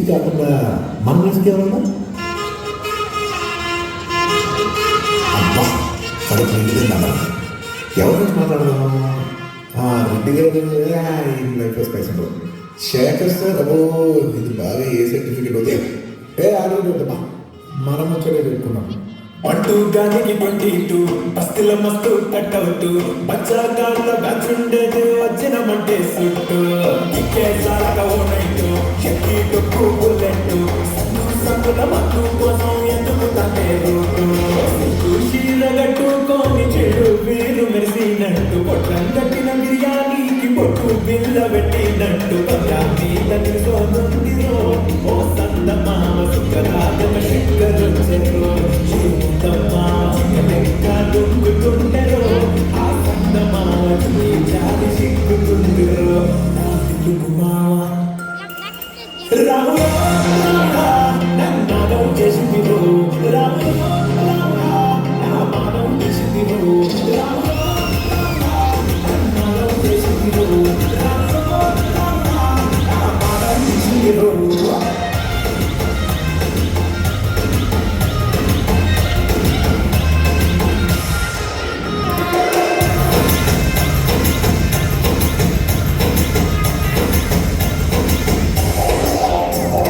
music కాకుండా మన music ఎవరన్నా అబ్బా కడుపు నిండుతుందా ఎవరి నుంచి మాట్లాడదాం రెడ్డి గారు స్పైస్ ఉండవు శేఖర్ సార్ అబ్బో ఇది బాగా ఏ సర్టిఫికెట్ అవుతాయి ఆడమ్మా మనం వచ్చే పెట్టుకున్నాం పట్టు గానికి 22 బస్తిల మస్తు కట్అవుట్ బచ్చాగాళ్ళ బ్యాచ్ ఉండేది వచ్చినమంటే సుట్టు ఇక్కే సారక ఓ నైట్ ఎక్కి డొక్కు బుల్లెట్ సంగుల మత్తు కోసం ఎందుకు తంటే రూటు చీర కట్టుకొని చెడు వీరు మెరిసినట్టు పొట్లం కట్టిన బిర్యానీకి పొట్టు బిల్ల పెట్టినట్టు మీద నిలుసోనుందిరో ఓ సంద మామ సుఖరా